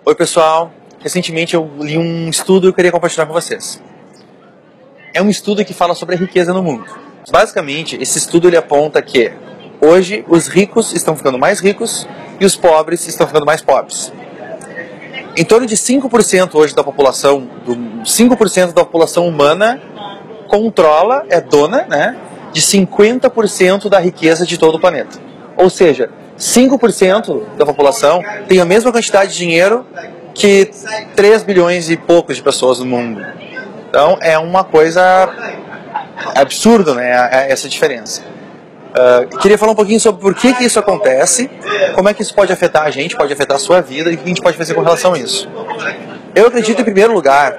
Oi pessoal, recentemente eu li um estudo e eu queria compartilhar com vocês. É um estudo que fala sobre a riqueza no mundo. Basicamente, esse estudo ele aponta que hoje os ricos estão ficando mais ricos e os pobres estão ficando mais pobres. Em torno de 5% hoje da população, 5% da população humana controla, é dona, né, de 50% da riqueza de todo o planeta. Ou seja, 5% da população tem a mesma quantidade de dinheiro que 3 bilhões e poucos de pessoas no mundo. Então é uma coisa absurda, né, essa diferença. Queria falar um pouquinho sobre por que isso acontece, como é que isso pode afetar a gente, pode afetar a sua vida e o que a gente pode fazer com relação a isso. Eu acredito, em primeiro lugar,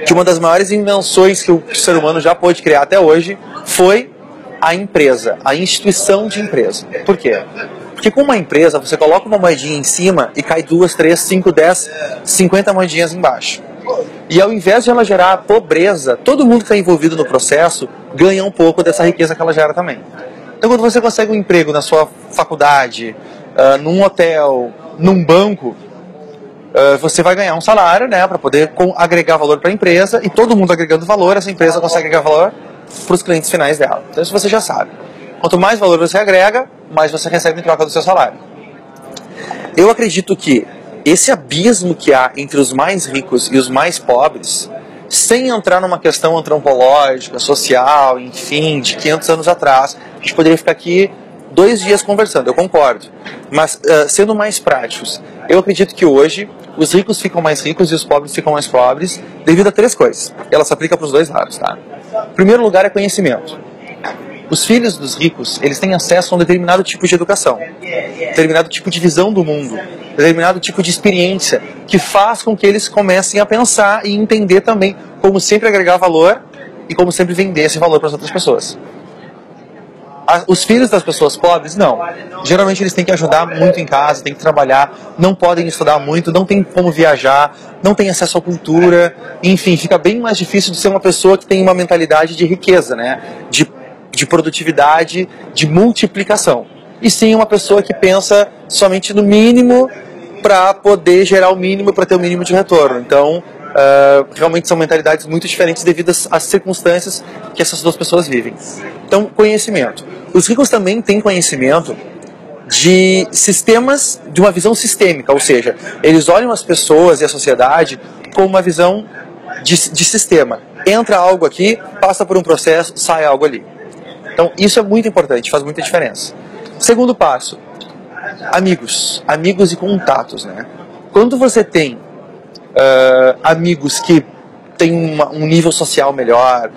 que uma das maiores invenções que o ser humano já pôde criar até hoje foi a empresa, a instituição de empresa. Por quê? Porque com uma empresa você coloca uma moedinha em cima e cai 2, 3, 5, 10, 50 moedinhas embaixo. E ao invés de ela gerar pobreza, todo mundo que está envolvido no processo ganha um pouco dessa riqueza que ela gera também. Então quando você consegue um emprego na sua faculdade, num hotel, num banco, você vai ganhar um salário, né, para poder agregar valor para a empresa, e todo mundo agregando valor, essa empresa consegue agregar valor para os clientes finais dela. Então isso você já sabe. Quanto mais valor você agrega, mais você recebe em troca do seu salário. Eu acredito que esse abismo que há entre os mais ricos e os mais pobres, sem entrar numa questão antropológica, social, enfim, de 500 anos atrás, a gente poderia ficar aqui 2 dias conversando, eu concordo. Mas, sendo mais práticos, eu acredito que hoje os ricos ficam mais ricos e os pobres ficam mais pobres devido a 3 coisas. E ela se aplica para os 2 lados, tá? Em primeiro lugar é conhecimento. Os filhos dos ricos, eles têm acesso a um determinado tipo de educação, determinado tipo de visão do mundo, determinado tipo de experiência, que faz com que eles comecem a pensar e entender também como sempre agregar valor e como sempre vender esse valor para as outras pessoas. Os filhos das pessoas pobres, não. Geralmente eles têm que ajudar muito em casa, têm que trabalhar, não podem estudar muito, não tem como viajar, não tem acesso à cultura, enfim, fica bem mais difícil de ser uma pessoa que tem uma mentalidade de riqueza, né? De produtividade, de multiplicação. E sim uma pessoa que pensa somente no mínimo para poder gerar o mínimo, para ter o mínimo de retorno. Então, realmente são mentalidades muito diferentes devido às circunstâncias que essas 2 pessoas vivem. Então, conhecimento. Os ricos também têm conhecimento de sistemas, de uma visão sistêmica, ou seja, eles olham as pessoas e a sociedade com uma visão de sistema. Entra algo aqui, passa por um processo, sai algo ali. Então, isso é muito importante, faz muita diferença. Segundo passo, amigos e contatos, né? Quando você tem amigos que têm um nível social melhor,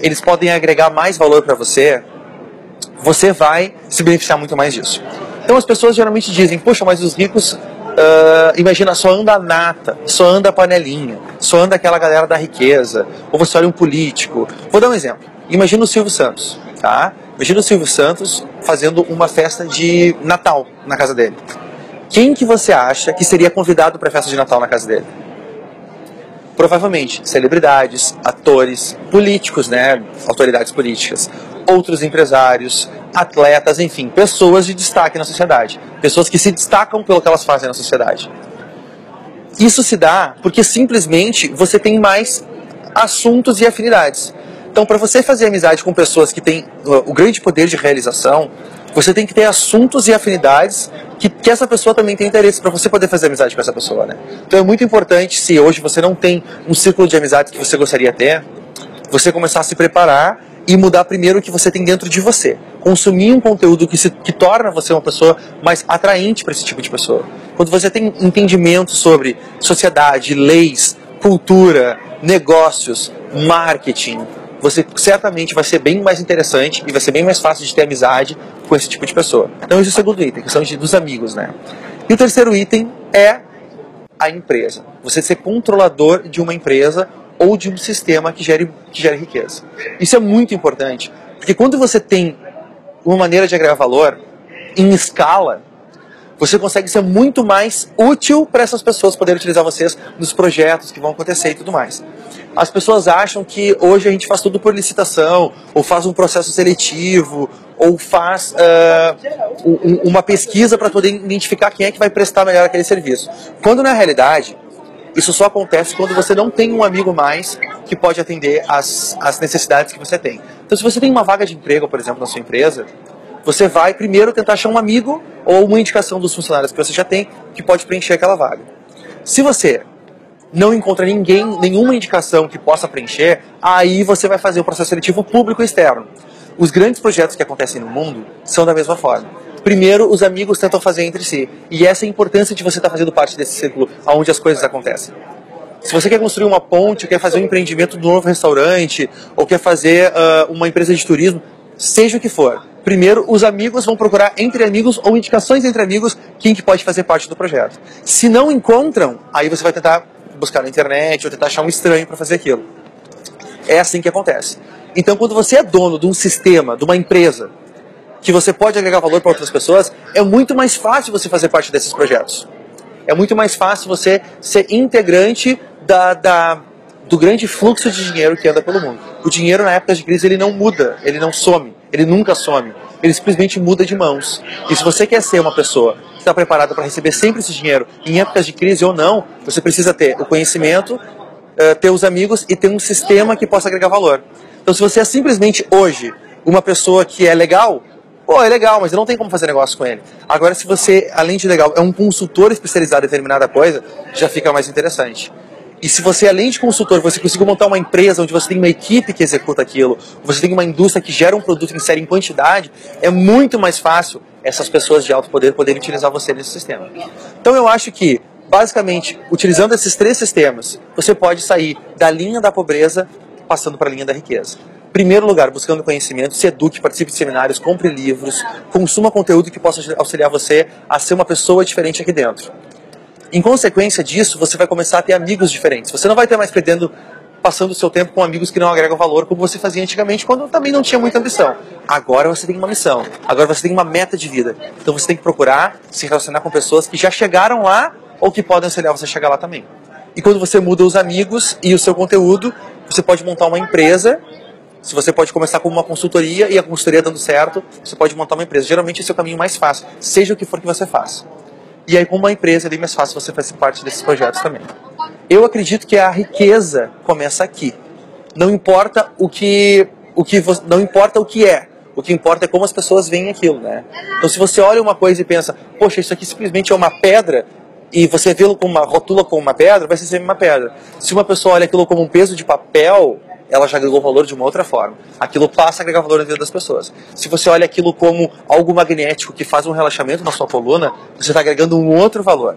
eles podem agregar mais valor para você, você vai se beneficiar muito mais disso. Então as pessoas geralmente dizem, poxa, mas os ricos, imagina, só anda a nata, só anda a panelinha, só anda aquela galera da riqueza, ou você olha um político. Vou dar um exemplo, imagina o Silvio Santos, tá? Imagina o Silvio Santos fazendo uma festa de Natal na casa dele. Quem que você acha que seria convidado para a festa de Natal na casa dele? Provavelmente celebridades, atores, políticos, né, autoridades políticas, outros empresários, atletas, enfim, pessoas de destaque na sociedade, pessoas que se destacam pelo que elas fazem na sociedade. Isso se dá porque simplesmente você tem mais assuntos e afinidades. Então, para você fazer amizade com pessoas que têm o grande poder de realização, você tem que ter assuntos e afinidades que essa pessoa também tem interesse para você poder fazer amizade com essa pessoa, né? Então é muito importante, se hoje você não tem um círculo de amizades que você gostaria de ter, você começar a se preparar e mudar primeiro o que você tem dentro de você. Consumir um conteúdo que torna você uma pessoa mais atraente para esse tipo de pessoa. Quando você tem entendimento sobre sociedade, leis, cultura, negócios, marketing, você certamente vai ser bem mais interessante e vai ser bem mais fácil de ter amizade com esse tipo de pessoa. Então esse é o segundo item, questão dos amigos, né? E o terceiro item é a empresa. Você ser controlador de uma empresa ou de um sistema que gere riqueza. Isso é muito importante, porque quando você tem uma maneira de agregar valor em escala, você consegue ser muito mais útil para essas pessoas poderem utilizar vocês nos projetos que vão acontecer e tudo mais. As pessoas acham que hoje a gente faz tudo por licitação, ou faz um processo seletivo, ou faz uma pesquisa para poder identificar quem é que vai prestar melhor aquele serviço. Quando na realidade, isso só acontece quando você não tem um amigo mais que pode atender as necessidades que você tem. Então, se você tem uma vaga de emprego, por exemplo, na sua empresa, você vai primeiro tentar achar um amigo ou uma indicação dos funcionários que você já tem que pode preencher aquela vaga. Se você não encontra nenhuma indicação que possa preencher, aí você vai fazer o processo seletivo público e externo. Os grandes projetos que acontecem no mundo são da mesma forma. Primeiro, os amigos tentam fazer entre si. E essa é a importância de você estar fazendo parte desse círculo onde as coisas acontecem. Se você quer construir uma ponte, quer fazer um empreendimento de um novo restaurante, ou quer fazer uma empresa de turismo, seja o que for. Primeiro, os amigos vão procurar entre amigos ou indicações entre amigos quem que pode fazer parte do projeto. Se não encontram, aí você vai tentar buscar na internet ou tentar achar um estranho para fazer aquilo. É assim que acontece. Então, quando você é dono de um sistema, de uma empresa, que você pode agregar valor para outras pessoas, é muito mais fácil você fazer parte desses projetos. É muito mais fácil você ser integrante do grande fluxo de dinheiro que anda pelo mundo. O dinheiro, na época de crise, ele não muda, ele não some, ele nunca some. Ele simplesmente muda de mãos. E se você quer ser uma pessoa que está preparada para receber sempre esse dinheiro, em épocas de crise ou não, você precisa ter o conhecimento, ter os amigos e ter um sistema que possa agregar valor. Então, se você é simplesmente hoje uma pessoa que é legal, pô, é legal, mas eu não tenho como fazer negócio com ele. Agora, se você, além de legal, é um consultor especializado em determinada coisa, já fica mais interessante. E se você, além de consultor, você conseguir montar uma empresa onde você tem uma equipe que executa aquilo, você tem uma indústria que gera um produto em série em quantidade, é muito mais fácil essas pessoas de alto poder poderem utilizar você nesse sistema. Então eu acho que, basicamente, utilizando esses 3 sistemas, você pode sair da linha da pobreza passando para a linha da riqueza. Primeiro lugar, buscando conhecimento, se eduque, participe de seminários, compre livros, consuma conteúdo que possa auxiliar você a ser uma pessoa diferente aqui dentro. Em consequência disso, você vai começar a ter amigos diferentes. Você não vai ter mais passando o seu tempo com amigos que não agregam valor, como você fazia antigamente, quando também não tinha muita ambição. Agora você tem uma missão, agora você tem uma meta de vida. Então você tem que procurar se relacionar com pessoas que já chegaram lá ou que podem auxiliar você a chegar lá também. E quando você muda os amigos e o seu conteúdo, você pode montar uma empresa. Se você pode começar com uma consultoria e a consultoria dando certo, você pode montar uma empresa. Geralmente esse é o caminho mais fácil, seja o que for que você faça. E aí com uma empresa é mais fácil você fazer parte desses projetos também. Eu acredito que a riqueza começa aqui. Não importa não importa o que é. O que importa é como as pessoas veem aquilo, né? Então se você olha uma coisa e pensa, poxa, isso aqui simplesmente é uma pedra, e você vê-lo com rotula como uma pedra, vai ser sempre uma pedra. Se uma pessoa olha aquilo como um peso de papel, ela já agregou valor de uma outra forma. Aquilo passa a agregar valor na vida das pessoas. Se você olha aquilo como algo magnético que faz um relaxamento na sua coluna, você está agregando um outro valor.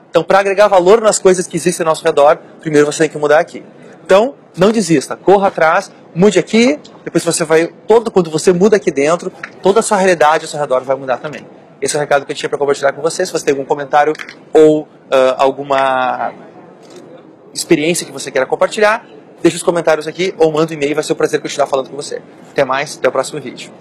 Então, para agregar valor nas coisas que existem ao nosso redor, primeiro você tem que mudar aqui. Então, não desista, corra atrás, mude aqui, depois você vai, quando você muda aqui dentro, toda a sua realidade ao seu redor vai mudar também. Esse é o recado que eu tinha para compartilhar com você. Se você tem algum comentário ou alguma experiência que você queira compartilhar, deixa os comentários aqui ou manda um e-mail, vai ser um prazer continuar falando com você. Até mais, até o próximo vídeo.